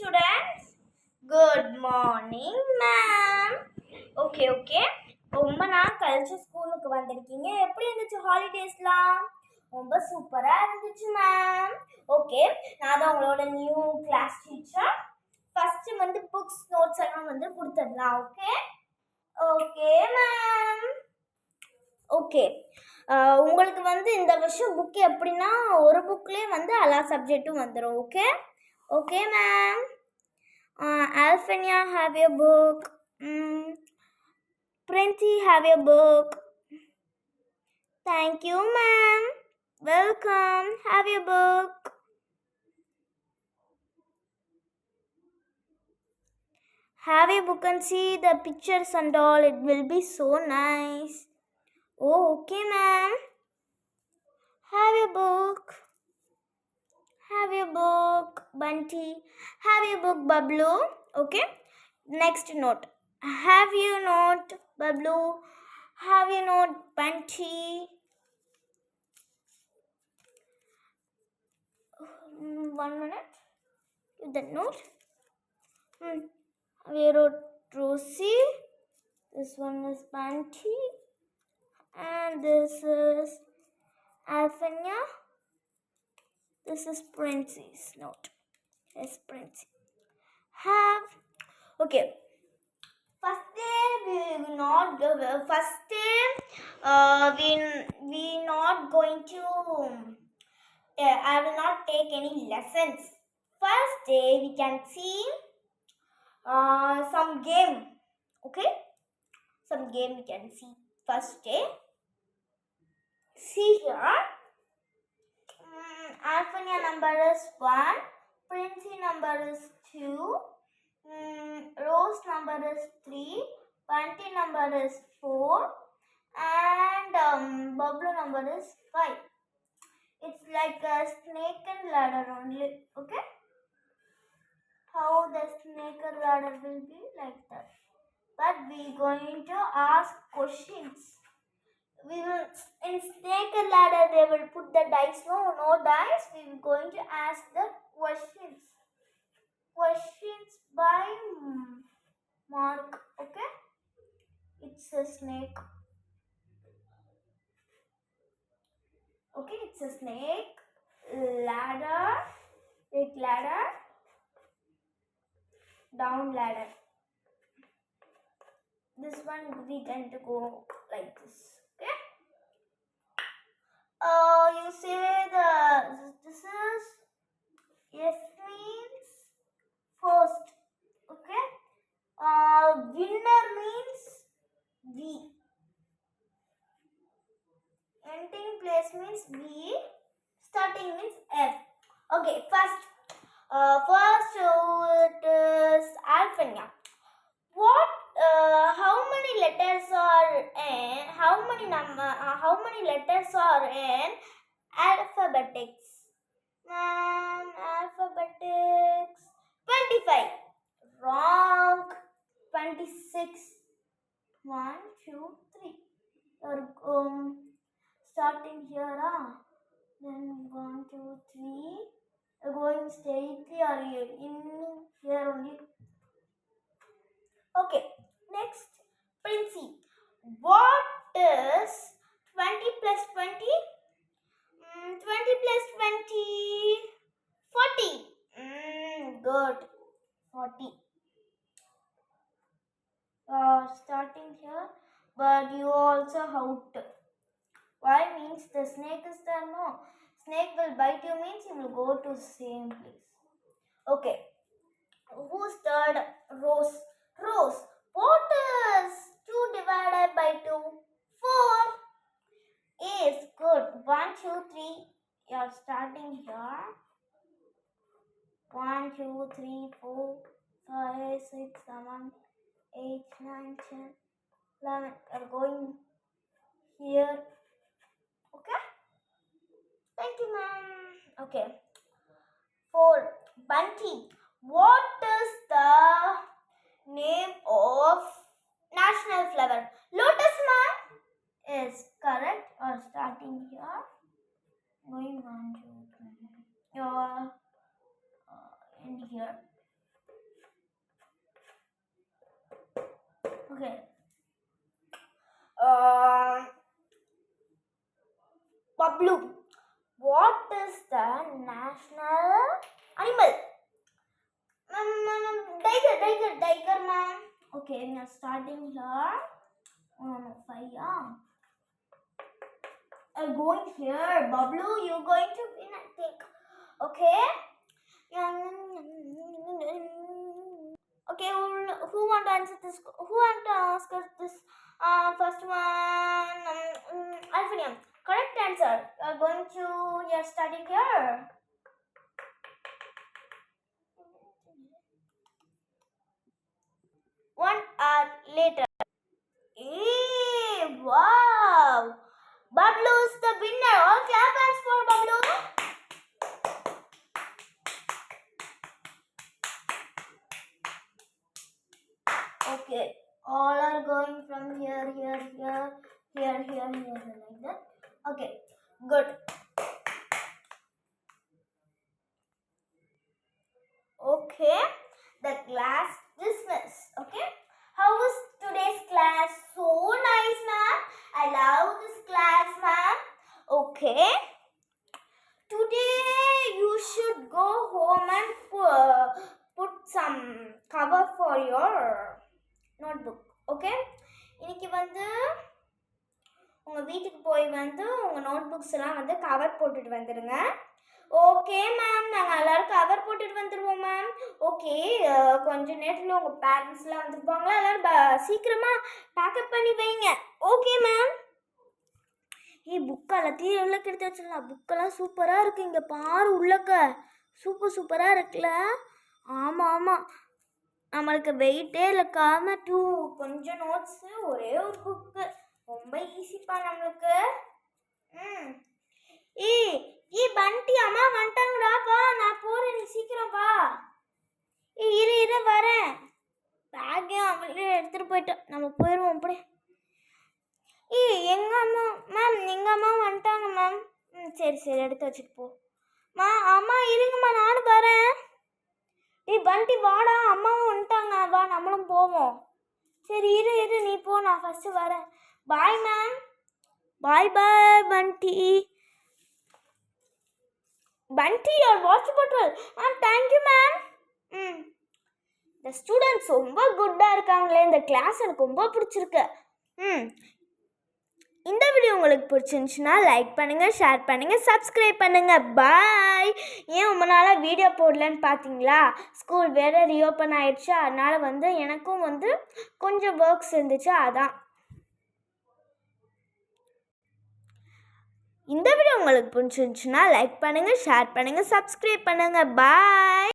students. Good morning, ma'am. Okay. ரொம்ப நாள் கழிச்சு ஸ்கூலுக்கு வந்திருக்கீங்க. எப்படி இருந்துச்சு ஹாலிடேஸ்லாம்? ரொம்ப சூப்பரா இருந்துச்சு மேம். ஓகே, நான் தான் உங்களோட new class teacher. First books notes எல்லாம் கொடுத்துடலாம். Okay ma'am. ஓகே, உங்களுக்கு இந்த வருஷம் புக் எப்படின்னா ஒரு புக்லேயே எல்லா சப்ஜெக்ட்டும் வந்துடும். Okay ma'am. Alphania, have your book. Princy, have your book. Thank you, ma'am. Welcome. Have your book. Have your book and see the pictures and all. It will be so nice. Oh, okay, ma'am. Have your book. Have your book, Bunty. Have your book, Bablu. Okay. Next note. Have your note, Bablu. Have your note, Bunty. 1 minute. Give the note. We wrote Rosie. This one is Bunty. And this is Alphania. This is Prince's note. Yes, Prince. Have. Okay. First day we not going to. I will not take any lessons. First day we can see some game. Okay. Some game we can see. First day. See here. Alphania number is 1. Princey number is 2. Rose number is 3. Bunty number is 4. And Bablu number is 5. It's like a snake and ladder only. Okay? How the snake and ladder will be like that. But we going to ask questions. We will, in snake and ladder they will put the dice. No dice. We are going to ask the questions. Questions by mark. Okay, it's a snake. Okay, it's a snake. Ladder. Big ladder. Down ladder. This one we tend to go like this. Okay. You say this is yes means first. Okay. Winner means V. Ending place means V. Starting means F. Okay. First it is Alphania. What? How many letters are in? How many letters are in alphabetics? Alphabetics. 25. Wrong. 26. 1, 2, 3. You're starting here, then 1, 2, 3. You're going straightly or in here only. Okay. Next, Princey. What is 20 plus 20? 20 plus 20. 40. Good. 40. Starting here, but you also out. Why means the snake is there? No. Snake will bite you means you will go to same place. Okay. Who's third? Rose. Rose. What is 2 divided by 2? 4. Is good. 1, 2, 3. You are starting here. 1, 2, 3, 4, 5, 6, 7, 8, 9, 10, 11. You are going here. Okay. Thank you, ma'am. Okay. 4. Bunty. What is the name of national flower? Lotus, ma'am. Is correct. Or starting here. Going 1, 2, 3. You're in here. Okay. Bablu, what is the national animal? Tiger, ma'am. Okay, we are starting here. Fire. I'm going here. Bablu, you're going to win, I think. Okay. Okay, who want to answer this? Who want to ask us this? First one, Alphinium. Correct answer. You're studying here. 1 hour later. Hey, wow! Bablu is the winner. All clap hands for Bablu. Okay, all are going from here, like that. Okay, good. Okay, the class dismissed. Okay, how was today's class? So nice, ma'am. I love this class, ma'am. Okay, today you should go home and put some cover for your notebook. Okay, இன்னைக்கு வந்து உங்கள் வீட்டுக்கு போய் வந்து உங்கள் notebooks எல்லாம் வந்து cover போட்டுட்டு வந்துடுங்க. ஓகே மேம், நாங்கள் எல்லோரும் கவர் போட்டுட்டு வந்துடுவோம் மேம். ஓகே, கொஞ்சம் நேரத்தில் உங்கள் பேரண்ட்ஸ்லாம் வந்துருப்பாங்களா, எல்லோரும் சீக்கிரமாக பேக்கப் பண்ணி வைங்க. Okay ma'am. புக் எல்லாத்தையும் எவ்வளோக்கு எடுத்து வச்சிடலாம். புக்கெல்லாம் சூப்பராக இருக்குது. இங்கே பாரு உள்ளக்க சூப்பராக இருக்குல்ல. ஆமாம், நம்மளுக்கு வெயிட்டே இல்லைக்கா. 2 கொஞ்சம் நோட்ஸு, ஒரே ஒரு புக்கு, ரொம்ப ஈஸிப்பா நம்மளுக்கு. பண்டி அம்மா வந்துட்டாங்கடா, வா, நான் போகிறேன், நீ சீக்கிரம் வா. இரு வரேன். பேக்கையும் அவங்களே எடுத்துகிட்டு போயிட்டோம், நம்ம போயிடுவோம் அப்படி. எங்கள் அம்மா மேம், எங்கள் அம்மா வந்துட்டாங்க மேம். சரி எடுத்து வச்சுட்டு போ. அம்மா இருங்கம்மா, நானும் வரேன். பண்டி வாடா, அம்மாவும் வந்துட்டாங்க, வா நம்மளும் போவோம். சரி இரு நீ போ, நான் ஃபஸ்ட்டு வரேன். Bye ma'am. பாய் பண்டி. பண்டி, your water bottle. Thank you ma'am. இந்த ஸ்டூடெண்ட்ஸ் ரொம்ப குட்டாக இருக்காங்களே, இந்த கிளாஸ் எனக்கு ரொம்ப பிடிச்சிருக்கு. இந்த வீடியோ உங்களுக்கு பிடிச்சிருந்துச்சுன்னா லைக் பண்ணுங்கள், ஷேர் பண்ணுங்கள், சப்ஸ்கிரைப் பண்ணுங்கள். பாய். ஏன் ரொம்ப நாளாக வீடியோ போடலன்னு பார்த்தீங்களா? ஸ்கூல் வேறு ரீஓப்பன் ஆகிடுச்சு, அதனால் வந்து எனக்கும் வந்து கொஞ்சம் ஒர்க்ஸ் இருந்துச்சு, அதான். இந்த வீடியோ உங்களுக்கு பிடிச்சிருந்துச்சுன்னா லைக் பண்ணுங்கள், ஷேர் பண்ணுங்கள், சப்ஸ்கிரைப் பண்ணுங்கள். பாய்.